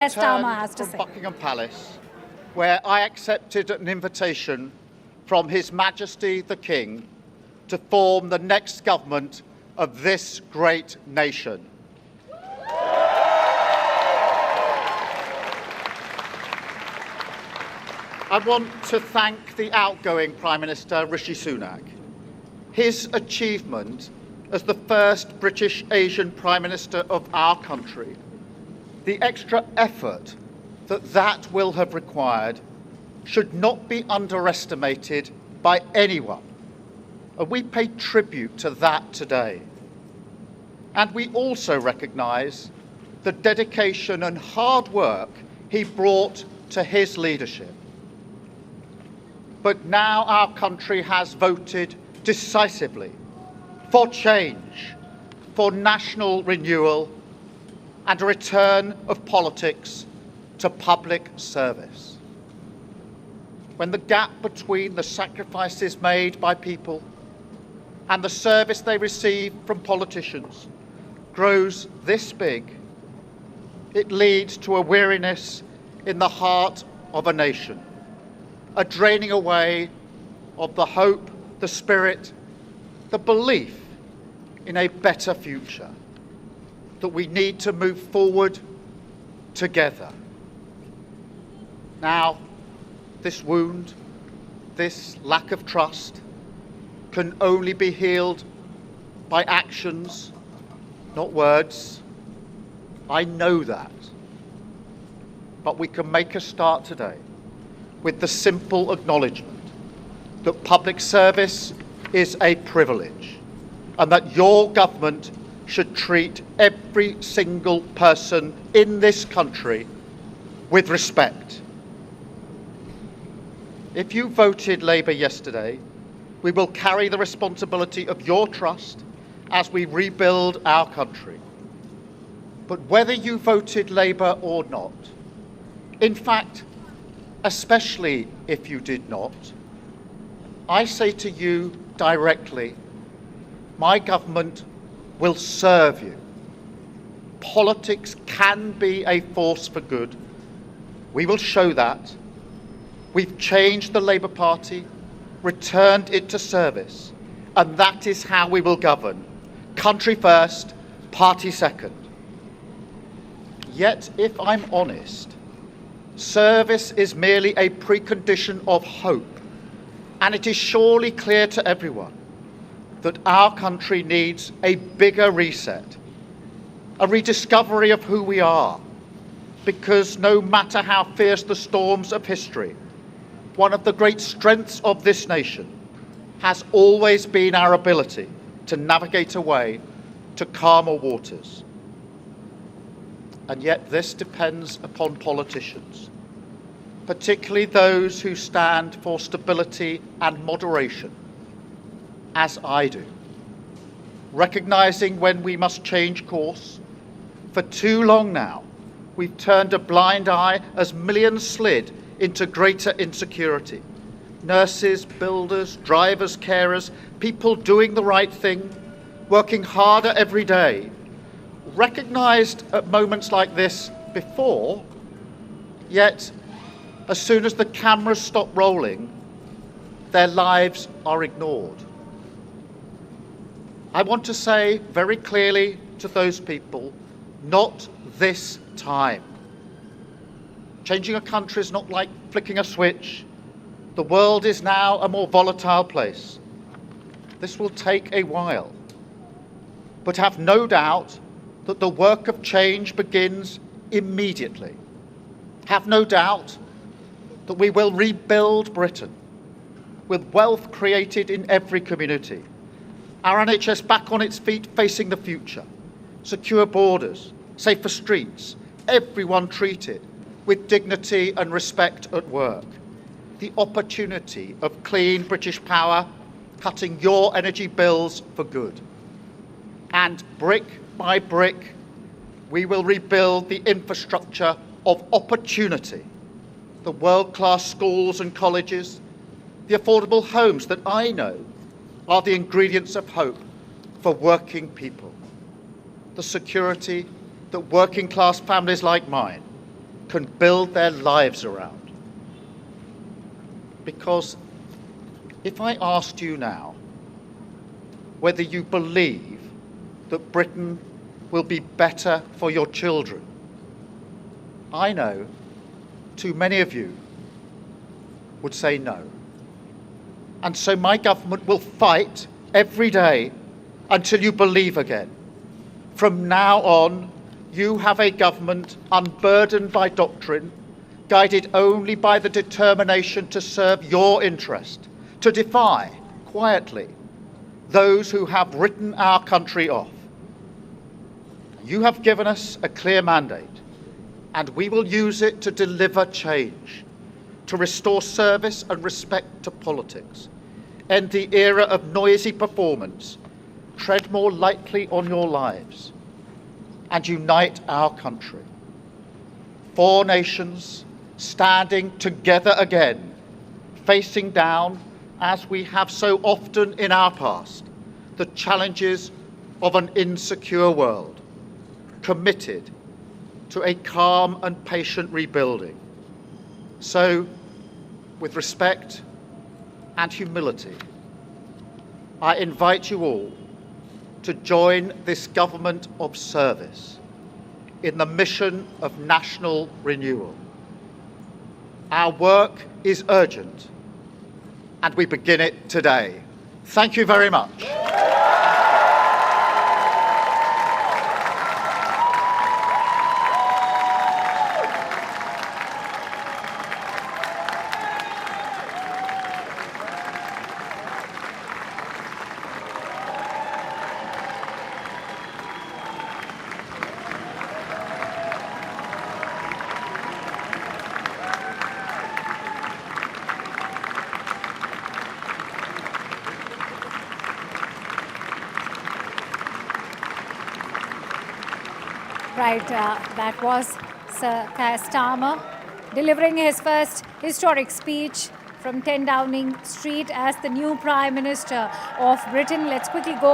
Starmer has to from say. Buckingham Palace, where I accepted an invitation from His Majesty the King to form the next government of this great nation. I want to thank the outgoing Prime Minister, Rishi Sunak. His achievement as the first British Asian Prime Minister of our country, the extra effort that will have required, should not be underestimated by anyone. And we pay tribute to that today. And we also recognise the dedication and hard work he brought to his leadership. But now our country has voted decisively for change, for national renewal, and a return of politics to public service. When the gap between the sacrifices made by people and the service they receive from politicians grows this big, it leads to a weariness in the heart of a nation, a draining away of the hope, the spirit, the belief in a better future, that we need to move forward together. Now, this wound, this lack of trust, can only be healed by actions, not words. I know that. But we can make a start today with the simple acknowledgement that public service is a privilege and that your government should treat every single person in this country with respect. If you voted Labour yesterday, we will carry the responsibility of your trust as we rebuild our country. But whether you voted Labour or not, in fact, especially if you did not, I say to you directly, my government will serve you. Politics can be a force for good. We will show that. We've changed the Labour Party, returned it to service, and that is how we will govern. Country first, party second. Yet, if I'm honest, service is merely a precondition of hope, and it is surely clear to everyone that our country needs a bigger reset, a rediscovery of who we are, because no matter how fierce the storms of history, one of the great strengths of this nation has always been our ability to navigate a way to calmer waters. And yet this depends upon politicians, particularly those who stand for stability and moderation, as I do, recognising when we must change course. For too long now, we've turned a blind eye as millions slid into greater insecurity. Nurses, builders, drivers, carers, people doing the right thing, working harder every day, recognised at moments like this before, yet as soon as the cameras stop rolling, their lives are ignored. I want to say very clearly to those people, not this time. Changing a country is not like flicking a switch. The world is now a more volatile place. This will take a while. But have no doubt that the work of change begins immediately. Have no doubt that we will rebuild Britain with wealth created in every community, our NHS back on its feet facing the future, secure borders, safer streets, everyone treated with dignity and respect at work, the opportunity of clean British power cutting your energy bills for good. And brick by brick, we will rebuild the infrastructure of opportunity, the world-class schools and colleges, the affordable homes that I know are the ingredients of hope for working people, the security that working-class families like mine can build their lives around. Because if I asked you now whether you believe that Britain will be better for your children, I know too many of you would say no. And so my government will fight every day until you believe again. From now on, you have a government unburdened by doctrine, guided only by the determination to serve your interest, to defy, quietly, those who have written our country off. You have given us a clear mandate, and we will use it to deliver change, to restore service and respect to politics, end the era of noisy performance, tread more lightly on your lives, and unite our country. 4 nations standing together again, facing down, as we have so often in our past, the challenges of an insecure world, committed to a calm and patient rebuilding. So, with respect and humility, I invite you all to join this government of service in the mission of national renewal. Our work is urgent, and we begin it today. Thank you very much. Right, that was Sir Keir Starmer delivering his first historic speech from 10 Downing Street as the new Prime Minister of Britain. Let's quickly go